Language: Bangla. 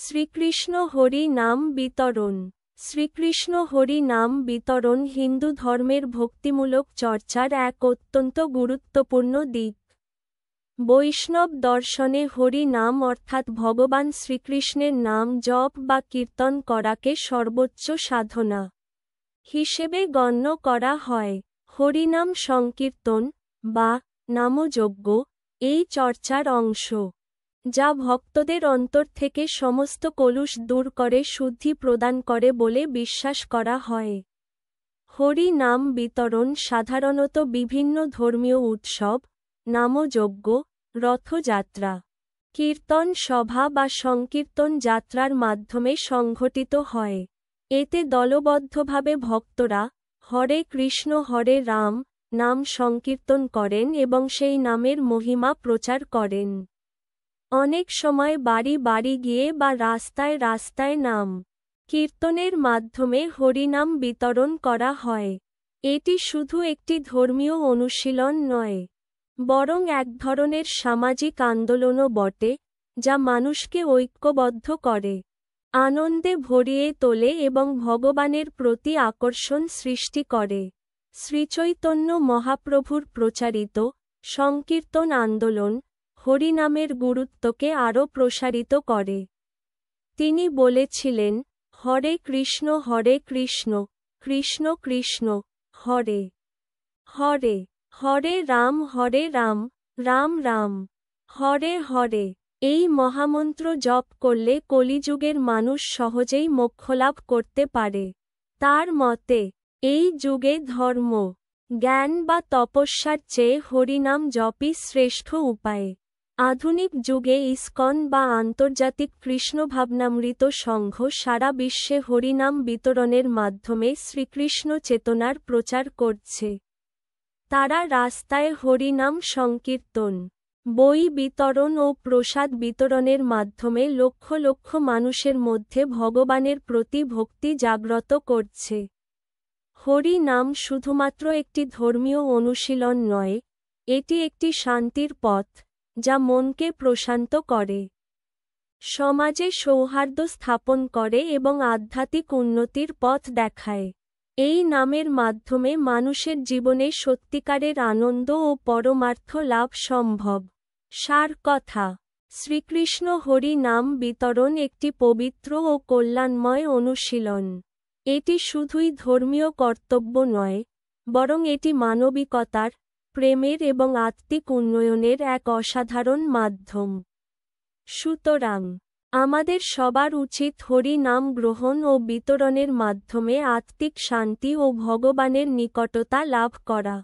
শ্রীকৃষ্ণ হরি নাম বিতরণ। শ্রীকৃষ্ণ হরি নাম বিতরণ হিন্দু ধর্মের ভক্তিমূলক চর্চার এক অত্যন্ত গুরুত্বপূর্ণ দিক। বৈষ্ণব দর্শনে হরি নাম অর্থাৎ ভগবান শ্রীকৃষ্ণের নাম জপ বা কীর্তন করাকে সর্বোচ্চ সাধনা হিসেবে গণ্য করা হয়। হরিনাম সংকীর্তন বা নামযজ্ঞ এই চর্চার অংশ, যা ভক্তদের অন্তর থেকে সমস্ত কলুষ দূর করে শুদ্ধি প্রদান করে বলে বিশ্বাস করা হয়। হরি নাম বিতরণ সাধারণত বিভিন্ন ধর্মীয় উৎসব, নামযজ্ঞ, রথযাত্রা, কীর্তন সভা বা সংকীর্তন যাত্রার মাধ্যমে সংঘটিত হয়। এতে দলবদ্ধভাবে ভক্তরা হরে কৃষ্ণ হরে রাম নাম সংকীর্তন করেন এবং সেই নামের মহিমা প্রচার করেন। অনেক সময় বাড়ি বাড়ি গিয়ে বা রাস্তায় রাস্তায় নাম কীর্তনের মাধ্যমে হরিনাম বিতরণ করা হয়। এটি শুধু একটি ধর্মীয় অনুশীলন নয়, বরং এক ধরনের সামাজিক আন্দোলনও বটে, যা মানুষকে ঐক্যবদ্ধ করে, আনন্দে ভরিয়ে তোলে এবং ভগবানের প্রতি আকর্ষণ সৃষ্টি করে। শ্রীচৈতন্য মহাপ্রভুর প্রচারিত সংকীর্তন আন্দোলন হরিনামের গুরুত্বকে আরও প্রসারিত করে। তিনি বলেছিলেন, হরে কৃষ্ণ কৃষ্ণ কৃষ্ণ হরে হরে, হরে রাম রাম রাম হরে হরে। এই মহামন্ত্র জপ করলে কলিযুগের মানুষ সহজেই মোক্ষলাভ করতে পারে। তার মতে, এই যুগে ধর্ম, জ্ঞান বা তপস্যার চেয়ে হরিনাম জপই শ্রেষ্ঠ উপায়। আধুনিক যুগে ইসকন বা আন্তর্জাতিক কৃষ্ণভাবনামৃত সংঘ সারা বিশ্বে হরিনাম বিতরণের মাধ্যমে শ্রীকৃষ্ণ চেতনার প্রচার করছে। তারা রাস্তায় হরিনাম সংকীর্তন, বই বিতরণ ও প্রসাদ বিতরণের মাধ্যমে লক্ষ লক্ষ মানুষের মধ্যে ভগবানের প্রতি ভক্তি জাগ্রত করছে। হরি নাম শুধুমাত্র একটি ধর্মীয় অনুশীলন নয়, এটি একটি শান্তির পথ, যা মনকে প্রশান্ত করে, সমাজে সৌহার্দ্য স্থাপন করে এবং আধ্যাত্মিক উন্নতির পথ দেখায়। এই নামের মাধ্যমে মানুষের জীবনে সত্যিকারের আনন্দ ও পরমার্থ লাভ সম্ভব। সার কথা, শ্রীকৃষ্ণ হরি নাম বিতরণ একটি পবিত্র ও কল্যাণময় অনুশীলন। এটি শুধুই ধর্মীয় কর্তব্য নয়, বরং এটি মানবিকতার, প্রেমের এবং আত্মিক উন্নয়নের এক অসাধারণ মাধ্যম। সুতরাং, আমাদের সবার উচিত হরি নাম গ্রহণ ও বিতরণের মাধ্যমে আত্মিক শান্তি ও ভগবানের নিকটতা লাভ করা।